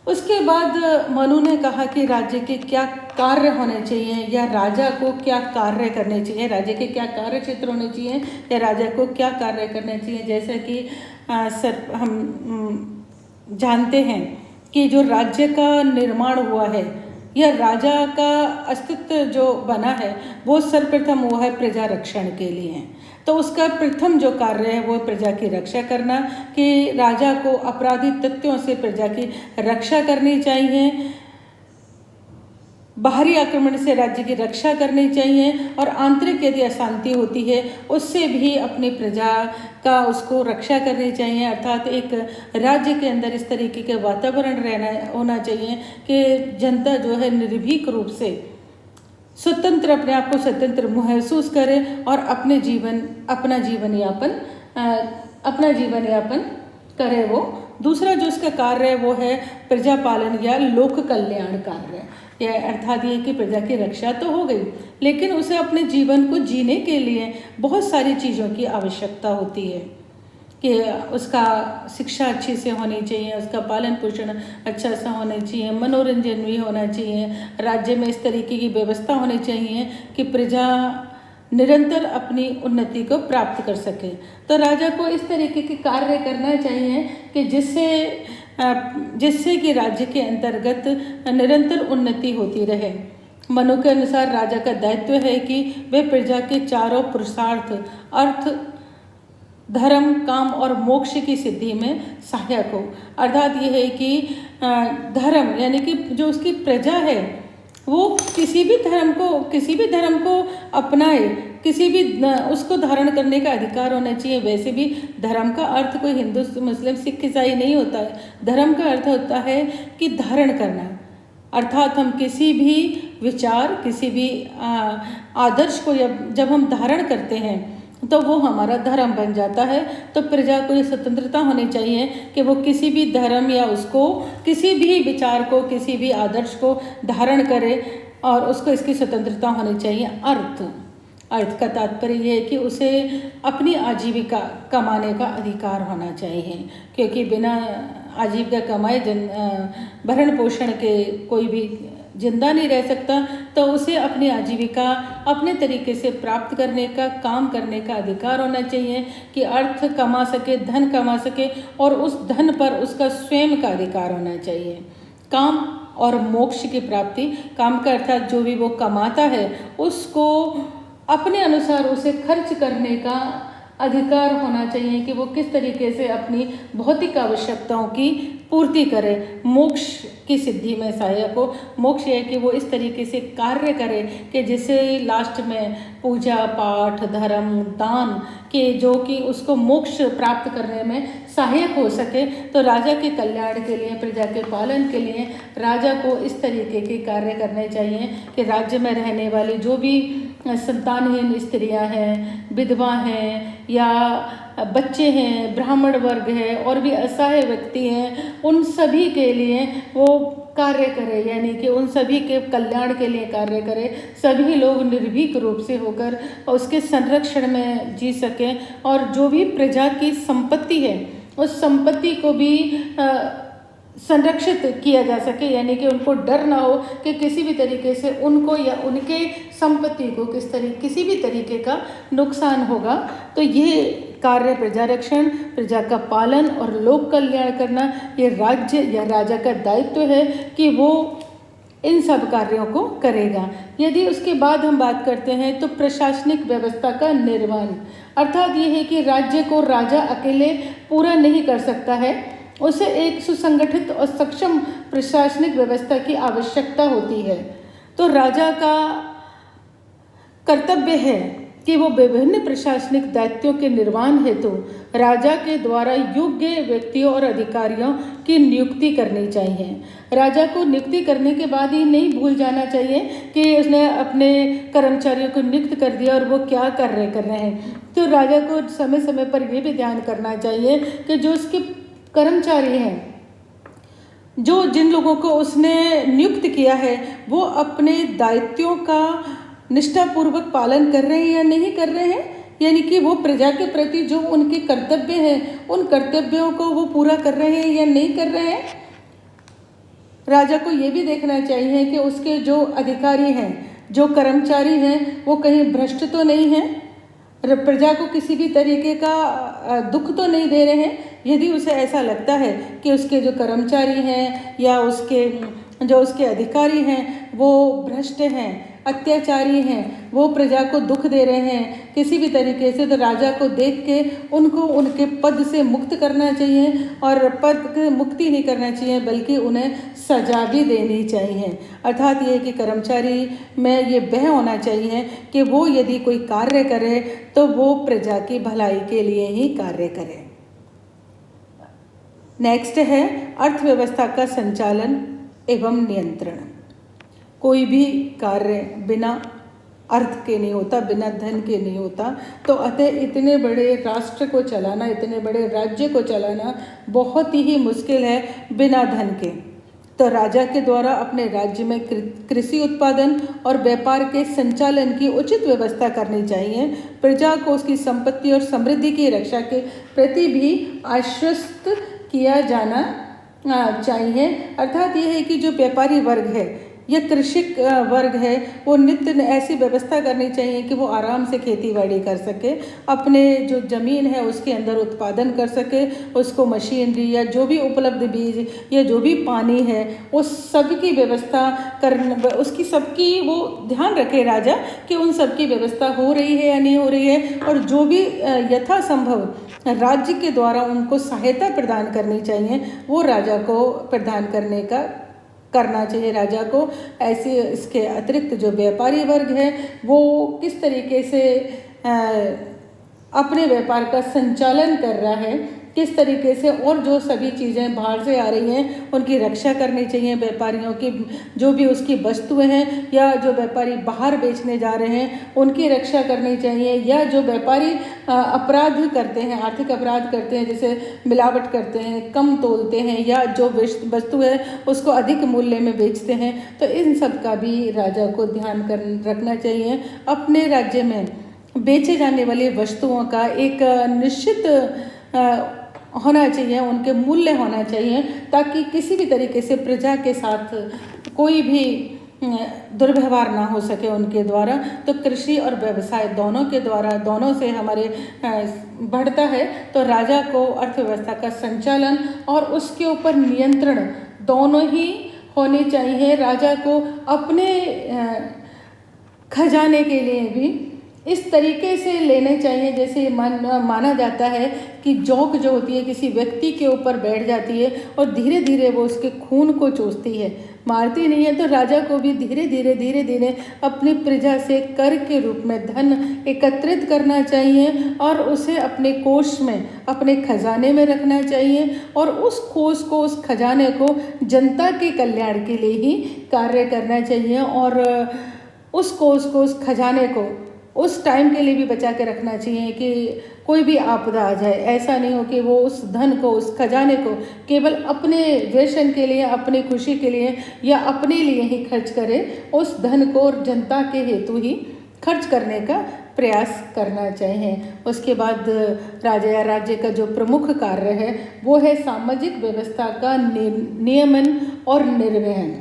उसके बाद मनु ने कहा कि राज्य के क्या कार्य होने चाहिए या राजा को क्या कार्य करने चाहिए, राज्य के क्या कार्य क्षेत्र होने चाहिए या राजा को क्या कार्य करने चाहिए। जैसे कि हम जानते हैं कि जो राज्य का निर्माण हुआ है या राजा का अस्तित्व जो बना है वो सर्वप्रथम हुआ है प्रजा रक्षण के लिए। तो उसका प्रथम जो कार्य है वो प्रजा की रक्षा करना, कि राजा को अपराधी तत्वों से प्रजा की रक्षा करनी चाहिए, बाहरी आक्रमण से राज्य की रक्षा करनी चाहिए, और आंतरिक यदि अशांति होती है उससे भी अपनी प्रजा का उसको रक्षा करनी चाहिए। अर्थात एक राज्य के अंदर इस तरीके के वातावरण होना चाहिए कि जनता जो है निर्भीक रूप से स्वतंत्र, अपने आप को स्वतंत्र महसूस करे और अपना जीवन यापन करे। वो दूसरा जो उसका कार्य है वो है प्रजा पालन या लोक कल्याण कार्य। यह अर्थात ये कि प्रजा की रक्षा तो हो गई, लेकिन उसे अपने जीवन को जीने के लिए बहुत सारी चीज़ों की आवश्यकता होती है कि उसका शिक्षा अच्छी से होनी चाहिए, उसका पालन पोषण अच्छा सा होना चाहिए, मनोरंजन भी होना चाहिए, राज्य में इस तरीके की व्यवस्था होनी चाहिए कि प्रजा निरंतर अपनी उन्नति को प्राप्त कर सके। तो राजा को इस तरीके के कार्य करना चाहिए कि जिससे कि राज्य के अंतर्गत निरंतर उन्नति होती रहे। मनु के अनुसार राजा का दायित्व है कि वे प्रजा के चारों पुरुषार्थ अर्थ, धर्म, काम और मोक्ष की सिद्धि में सहायक हो। अर्थात यह है कि धर्म यानी कि जो उसकी प्रजा है वो किसी भी धर्म को अपनाए, किसी भी उसको धारण करने का अधिकार होना चाहिए। वैसे भी धर्म का अर्थ कोई हिंदू, मुस्लिम, सिख, ईसाई नहीं होता है। धर्म का अर्थ होता है कि धारण करना, अर्थात हम किसी भी विचार, किसी भी आदर्श को जब हम धारण करते हैं तो वो हमारा धर्म बन जाता है। तो प्रजा को ये स्वतंत्रता होनी चाहिए कि वो किसी भी धर्म या उसको किसी भी विचार को, किसी भी आदर्श को धारण करे और उसको इसकी स्वतंत्रता होनी चाहिए। अर्थ का तात्पर्य ये है कि उसे अपनी आजीविका कमाने का अधिकार होना चाहिए, क्योंकि बिना आजीविका कमाए भरण पोषण के कोई भी जिंदा नहीं रह सकता। तो उसे अपनी आजीविका अपने तरीके से प्राप्त करने का, काम करने का अधिकार होना चाहिए कि अर्थ कमा सके, धन कमा सके और उस धन पर उसका स्वयं का अधिकार होना चाहिए। काम और मोक्ष की प्राप्ति, काम का अर्थात जो भी वो कमाता है उसको अपने अनुसार उसे खर्च करने का अधिकार होना चाहिए कि वो किस तरीके से अपनी भौतिक आवश्यकताओं की पूर्ति करे, मोक्ष की सिद्धि में सहायक हो। मोक्ष है कि वो इस तरीके से कार्य करे कि जिसे लास्ट में पूजा पाठ, धर्म, दान के जो कि उसको मोक्ष प्राप्त करने में सहायक हो सके। तो राजा के कल्याण के लिए, प्रजा के पालन के लिए राजा को इस तरीके के कार्य करने चाहिए कि राज्य में रहने वाली जो भी संतानहीन स्त्रियां हैं, विधवा हैं या बच्चे हैं, ब्राह्मण वर्ग है और भी असहाय व्यक्ति हैं, उन सभी के लिए वो कार्य करे, यानी कि उन सभी के कल्याण के लिए कार्य करे। सभी लोग निर्भीक रूप से होकर उसके संरक्षण में जी सकें और जो भी प्रजा की संपत्ति है उस संपत्ति को भी संरक्षित किया जा सके, यानी कि उनको डर ना हो कि किसी भी तरीके से उनको या उनके संपत्ति को किसी भी तरीके का नुकसान होगा। तो ये कार्य प्रजा रक्षण, प्रजा का पालन और लोक कल्याण करना, ये राज्य या राजा का दायित्व है कि वो इन सब कार्यों को करेगा। यदि उसके बाद हम बात करते हैं तो प्रशासनिक व्यवस्था का निर्माण, अर्थात ये है कि राज्य को राजा अकेले पूरा नहीं कर सकता है, उसे एक सुसंगठित और सक्षम प्रशासनिक व्यवस्था की आवश्यकता होती है। तो राजा का कर्तव्य है कि वो विभिन्न प्रशासनिक दायित्वों के निर्वहन हेतु राजा के द्वारा योग्य व्यक्तियों और अधिकारियों की नियुक्ति करनी चाहिए। राजा को नियुक्ति करने के बाद ही नहीं भूल जाना चाहिए कि उसने अपने कर्मचारियों को नियुक्त कर दिया और वो क्या कर रहे हैं। तो राजा को समय समय पर ये भी ध्यान करना चाहिए कि जो उसके कर्मचारी हैं, जो जिन लोगों को उसने नियुक्त किया है, वो अपने दायित्वों का निष्ठापूर्वक पालन कर रहे हैं या नहीं कर रहे हैं, यानी कि वो प्रजा के प्रति जो उनके कर्तव्य हैं उन कर्तव्यों को वो पूरा कर रहे हैं या नहीं कर रहे हैं। राजा को ये भी देखना चाहिए कि उसके जो अधिकारी हैं, जो कर्मचारी हैं, वो कहीं भ्रष्ट तो नहीं हैं, प्रजा को किसी भी तरीके का दुख तो नहीं दे रहे हैं। यदि उसे ऐसा लगता है कि उसके जो कर्मचारी हैं या उसके अधिकारी हैं वो भ्रष्ट हैं, अत्याचारी हैं, वो प्रजा को दुख दे रहे हैं किसी भी तरीके से, तो राजा को देख के उनको उनके पद से मुक्त करना चाहिए, और पद की मुक्ति नहीं करना चाहिए बल्कि उन्हें सजा भी देनी चाहिए। अर्थात ये कि कर्मचारी में ये वह होना चाहिए कि वो यदि कोई कार्य करे तो वो प्रजा की भलाई के लिए ही कार्य करे। नेक्स्ट है अर्थव्यवस्था का संचालन एवं नियंत्रण। कोई भी कार्य बिना अर्थ के नहीं होता, बिना धन के नहीं होता। तो अतः इतने बड़े राष्ट्र को चलाना, इतने बड़े राज्य को चलाना बहुत ही मुश्किल है बिना धन के। तो राजा के द्वारा अपने राज्य में कृषि उत्पादन और व्यापार के संचालन की उचित व्यवस्था करनी चाहिए। प्रजा को उसकी संपत्ति और समृद्धि की रक्षा के प्रति भी आश्वस्त किया जाना चाहिए। अर्थात यह है कि जो व्यापारी वर्ग है या कृषिक वर्ग है वो नित्य ऐसी व्यवस्था करनी चाहिए कि वो आराम से खेती बाड़ी कर सके, अपने जो ज़मीन है उसके अंदर उत्पादन कर सके, उसको मशीनरी या जो भी उपलब्ध बीज या जो भी पानी है उस सब की व्यवस्था कर, उसकी सबकी वो ध्यान रखे राजा कि उन सब की व्यवस्था हो रही है या नहीं हो रही है, और जो भी यथासंभव राज्य के द्वारा उनको सहायता प्रदान करनी चाहिए वो राजा को प्रदान करना चाहिए। राजा को ऐसे इसके अतिरिक्त जो व्यापारी वर्ग है वो किस तरीके से अपने व्यापार का संचालन कर रहा है, किस तरीके से, और जो सभी चीज़ें बाहर से आ रही हैं उनकी रक्षा करनी चाहिए। व्यापारियों की जो भी उसकी वस्तुएं हैं या जो व्यापारी बाहर बेचने जा रहे हैं उनकी रक्षा करनी चाहिए, या जो व्यापारी अपराध करते हैं, आर्थिक अपराध करते हैं, जैसे मिलावट करते हैं, कम तोलते हैं या जो वस्तु है उसको अधिक मूल्य में बेचते हैं, तो इन सब का भी राजा को ध्यान रखना चाहिए। अपने राज्य में बेचे जाने वाली वस्तुओं का एक निश्चित होना चाहिए, उनके मूल्य होना चाहिए, ताकि किसी भी तरीके से प्रजा के साथ कोई भी दुर्व्यवहार ना हो सके उनके द्वारा। तो कृषि और व्यवसाय दोनों के द्वारा, दोनों से हमारे बढ़ता है। तो राजा को अर्थव्यवस्था का संचालन और उसके ऊपर नियंत्रण दोनों ही होने चाहिए। राजा को अपने खजाने के लिए भी इस तरीके से लेने चाहिए जैसे माना जाता है कि जोंक जो होती है किसी व्यक्ति के ऊपर बैठ जाती है और धीरे धीरे वो उसके खून को चूसती है, मारती नहीं है। तो राजा को भी धीरे धीरे अपनी प्रजा से कर के रूप में धन एकत्रित करना चाहिए और उसे अपने कोष में, अपने खजाने में रखना चाहिए, और उस कोष को, उस खजाने को जनता के कल्याण के लिए ही कार्य करना चाहिए, और उस कोष को, उस खजाने को उस टाइम के लिए भी बचा के रखना चाहिए कि कोई भी आपदा आ जाए। ऐसा नहीं हो कि वो उस धन को, उस खजाने को केवल अपने व्यसन के लिए, अपनी खुशी के लिए या अपने लिए ही खर्च करे। उस धन को जनता के हेतु ही खर्च करने का प्रयास करना चाहिए। उसके बाद राजा या राज्य का जो प्रमुख कार्य है वो है सामाजिक व्यवस्था का नियमन और निर्वहन।